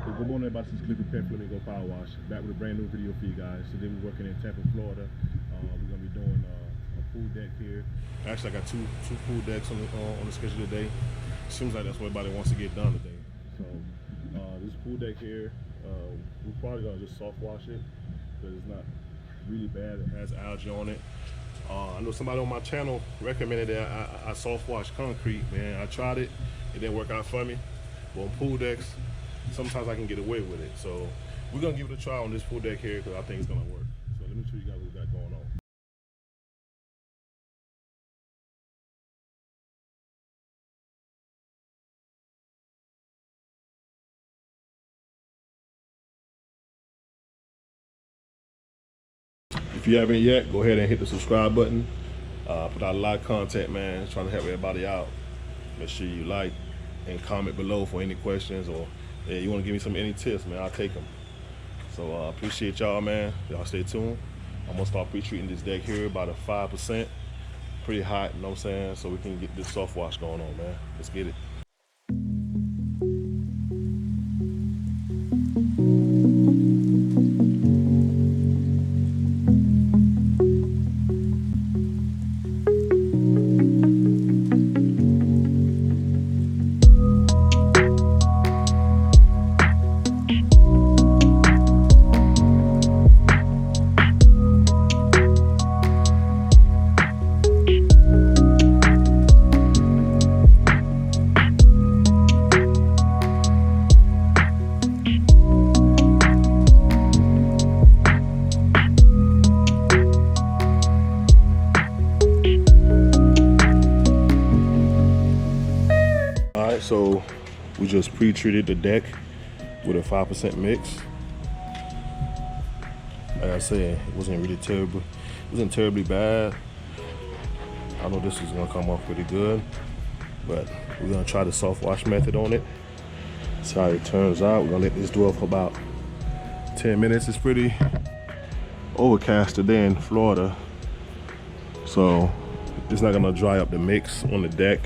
Well, good morning, everybody. This is Cliffy Pet Flamingo Power Wash. Back with a brand new video for you guys. Today we're working in Tampa, Florida. We're gonna be doing a pool deck here. Actually, I got two pool decks on the schedule today. Seems like that's what everybody wants to get done today. So this pool deck here, we're probably gonna just soft wash it because it's not really bad. It has algae on it. I know somebody on my channel recommended that I soft wash concrete. Man, I tried it. It didn't work out for me. But on pool decks, sometimes I can get away with it. So we're gonna give it a try on this pool deck here because I think it's gonna work. So let me show you guys what we got going on. If you haven't yet, go ahead and hit the subscribe button. Put out a lot of content, man. Trying to help everybody out. Make sure you like and comment below for any questions, or you want to give me any tips, man. I'll take them. So appreciate y'all, man. Y'all stay tuned. I'm gonna start pre-treating this deck here about a 5%. Pretty hot, you know what I'm saying? So we can get this soft wash going on, man. Let's get it. Alright, so we just pre-treated the deck with a 5% mix. Like I said, it wasn't really terrible. It wasn't terribly bad. I know this is gonna come off pretty good, but we're gonna try the soft wash method on it. See how it turns out. We're gonna let this dwell for about 10 minutes. It's pretty overcast today in Florida, so it's not gonna dry up the mix on the deck.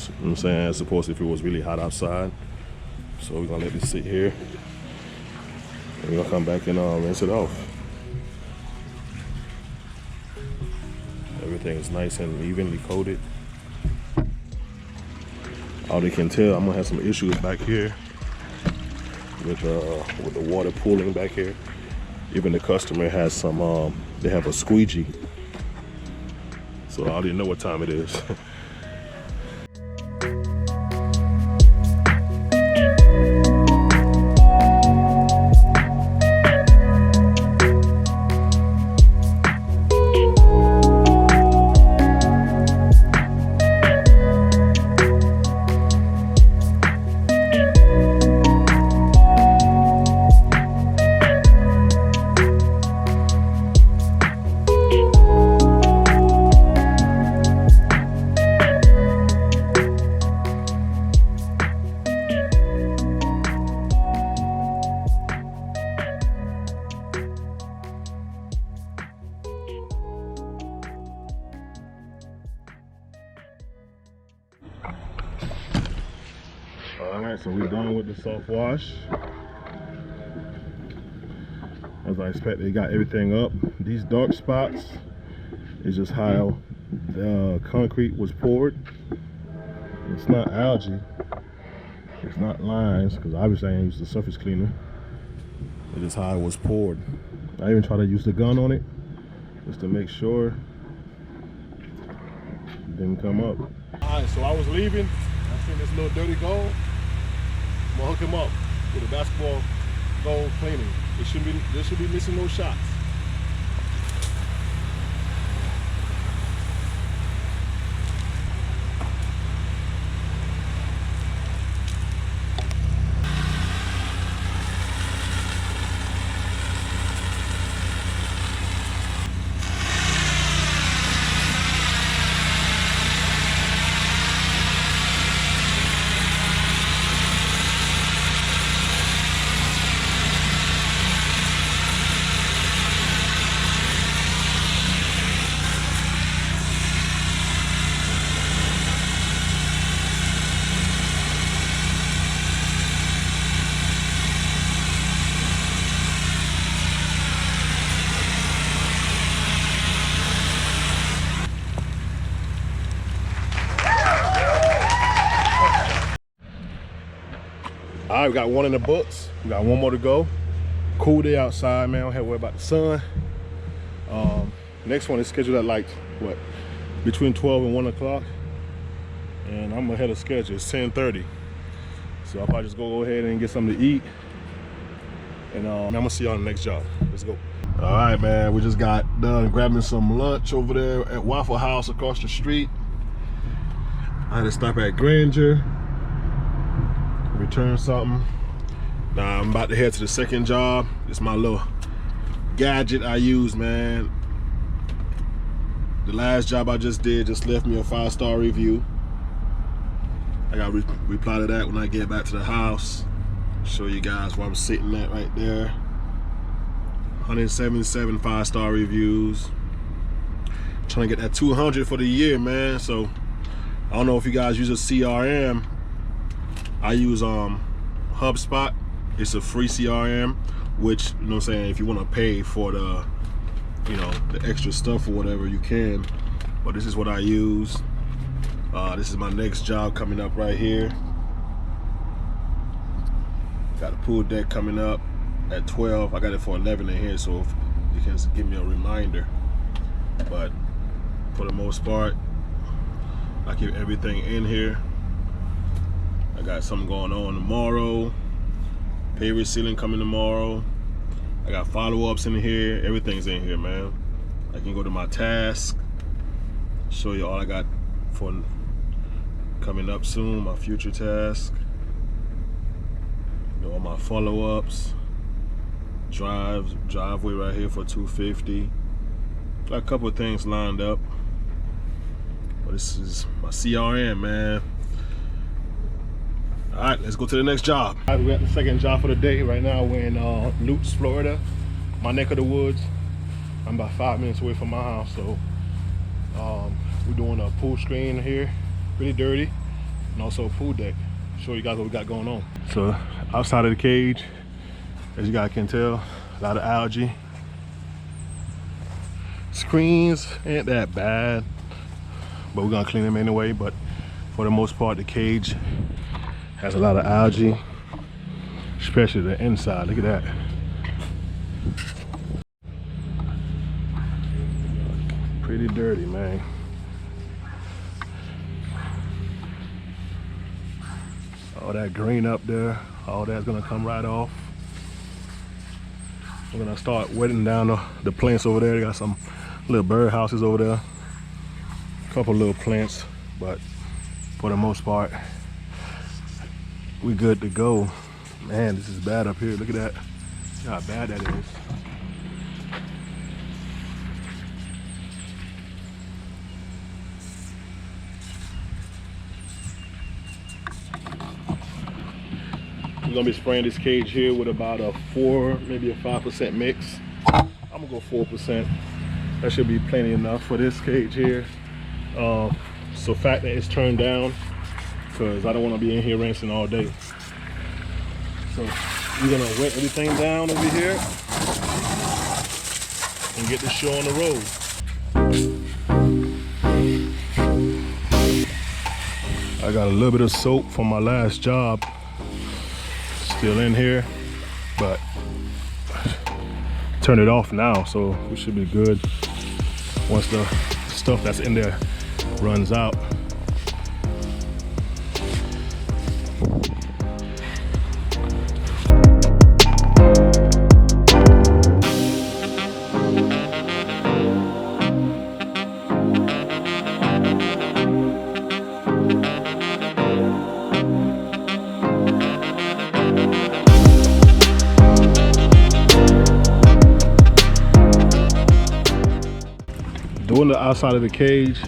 You know what I'm saying, as opposed to if it was really hot outside. So we're gonna let this sit here and we're gonna come back and rinse it off. Everything is nice and evenly coated. All they can tell, I'm gonna have some issues back here with the water pooling back here. Even the customer has some they have a squeegee, so I already know what time it is. Alright, so we're done with the soft wash. As I expected, they got everything up. These dark spots is just how the concrete was poured. It's not algae, it's not lines, because obviously I ain't used the surface cleaner. It is how it was poured. I even tried to use the gun on it just to make sure it didn't come up. Alright, so I was leaving. I seen this little dirty gold. I'm gonna hook him up with a basketball goal cleaning. This should be missing no shots. All right, we got one in the books. We got one more to go. Cool day outside, man. Don't have to worry about the sun. Next one is scheduled at like, what, between 12 and 1 o'clock. And I'm ahead of schedule. It's 10:30. So I'll probably just go ahead and get something to eat. And I'm gonna see y'all on the next job. Let's go. All right, man. We just got done grabbing some lunch over there at Waffle House across the street. I had to stop at Granger, return something. Now I'm about to head to the second job. It's my little gadget I use, man. The last job I just did just left me a 5-star review. I got to reply to that when I get back to the house. Show you guys where I'm sitting at right there. 177 5-star reviews. Trying to get that 200 for the year, man. So I don't know if you guys use a CRM. I use HubSpot. It's a free CRM, which, you know what I'm saying, if you want to pay for the, you know, the extra stuff or whatever, you can. But this is what I use. This is my next job coming up right here. Got a pool deck coming up at 12. I got it for 11 in here, so if you can give me a reminder. But for the most part, I keep everything in here. I got something going on tomorrow. Pay ceiling coming tomorrow. I got follow-ups in here. Everything's in here, man. I can go to my task, show you all I got for coming up soon, my future task. You know, all my follow-ups. Driveway right here for 250. Got a couple of things lined up. But this is my CRM, man. All right, let's go to the next job. All right, we're at the second job for the day. Right now we're in Lutz, Florida, my neck of the woods. I'm about 5 minutes away from my house, so we're doing a pool screen here, pretty dirty, and also a pool deck. Show you guys what we got going on. So outside of the cage, as you guys can tell, a lot of algae. Screens ain't that bad, but we're gonna clean them anyway. But for the most part, the cage has a lot of algae, especially the inside. Look at that. Pretty dirty, man. All that green up there, all that's gonna come right off. We're gonna start wetting down the plants over there. They got some little bird houses over there. A couple little plants, but for the most part, we good to go. Man, this is bad up here. Look at that. See how bad that is. We're gonna be spraying this cage here with about a 4, maybe a 5% mix. I'm gonna go 4%. That should be plenty enough for this cage here. So fact that it's turned down, because I don't want to be in here rinsing all day. So we're gonna wet everything down over here and get this show on the road. I got a little bit of soap from my last job still in here, but turn it off now, so we should be good once the stuff that's in there runs out. Doing the outside of the cage,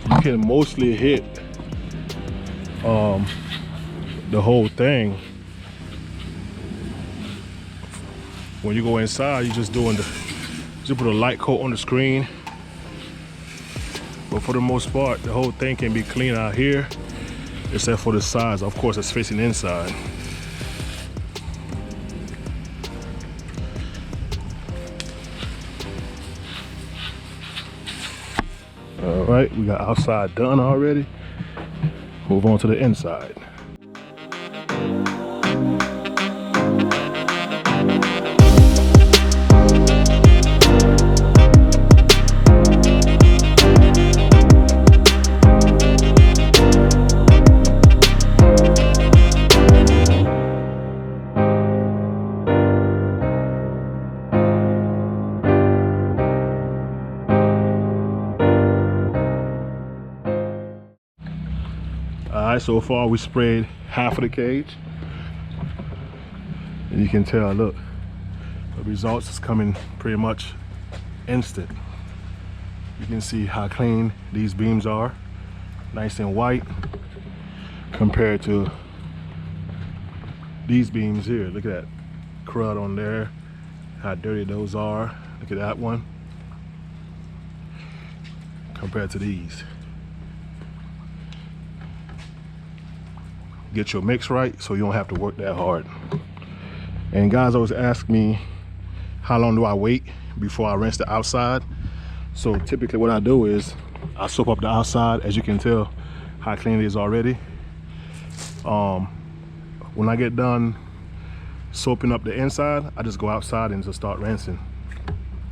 you can mostly hit the whole thing. When you go inside, you're just doing just put a light coat on the screen. But for the most part, the whole thing can be clean out here, except for the sides. Of course, it's facing inside. All right, we got outside done already. Move on to the inside. right, so far we sprayed half of the cage. And you can tell, look, the results is coming pretty much instant. You can see how clean these beams are, nice and white, compared to these beams here. Look at that crud on there, how dirty those are. Look at that one compared to these. Get your mix right so you don't have to work that hard. And guys always ask me, how long do I wait before I rinse the outside? So typically what I do is I soap up the outside. As you can tell how clean it is already. When I get done soaping up the inside, I just go outside and just start rinsing.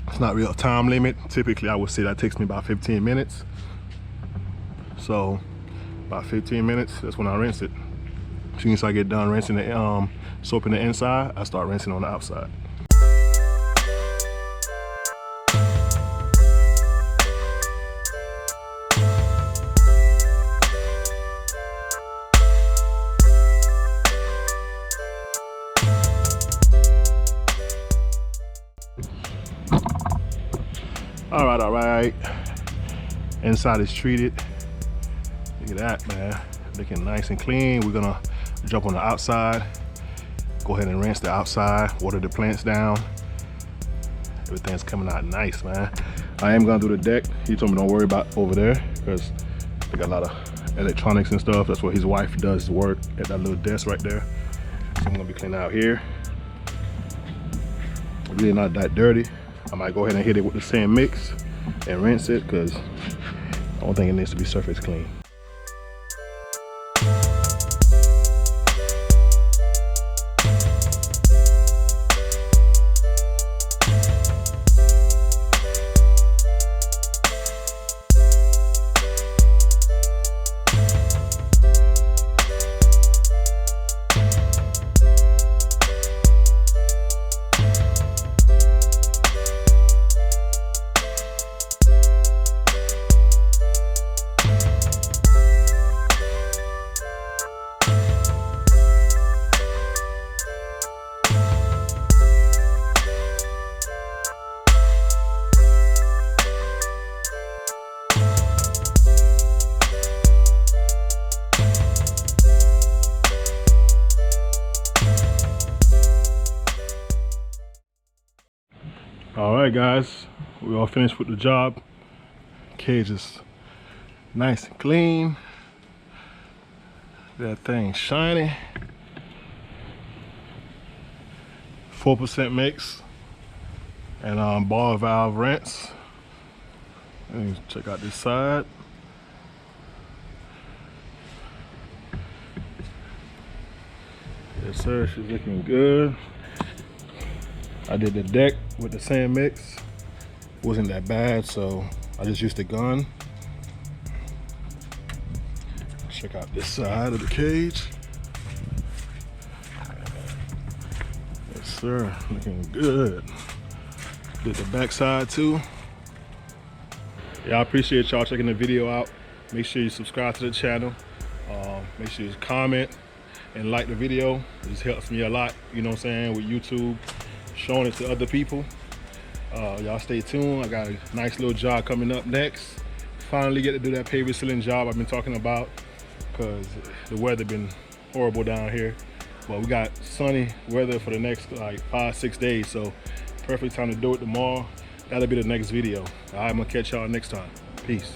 It's not real time limit. Typically I would say that takes me about 15 minutes. So about 15 minutes, that's when I rinse it. As soon as I get done rinsing the soaping the inside, I start rinsing on the outside. All right. Inside is treated. Look at that, man. Looking nice and clean. We're gonna jump on the outside. Go ahead and rinse the outside, water the plants down. Everything's coming out nice, man. I am gonna do the deck. He told me don't worry about over there because they got a lot of electronics and stuff. That's where his wife does work, at that little desk right there. So I'm gonna be cleaning out here. Really not that dirty. I might go ahead and hit it with the sand mix and rinse it because I don't think it needs to be surface clean. All right, guys, we all finished with the job. Cage is nice and clean. That thing shiny. 4% mix and ball valve rinse. And check out this side. Yes, sir. She's looking good. I did the deck with the sand mix. Wasn't that bad, so I just used the gun. Check out this side of the cage. Yes, sir. Looking good. Did the back side too. Yeah, I appreciate y'all checking the video out. Make sure you subscribe to the channel. Make sure you comment and like the video. It just helps me a lot, you know what I'm saying, with YouTube, showing it to other people. Y'all stay tuned. I got a nice little job coming up next. Finally get to do that pavement sealing job I've been talking about because the weather been horrible down here. But we got sunny weather for the next like 5-6 days, so perfect time to do it tomorrow. That'll be the next video. I'm gonna catch y'all next time. Peace.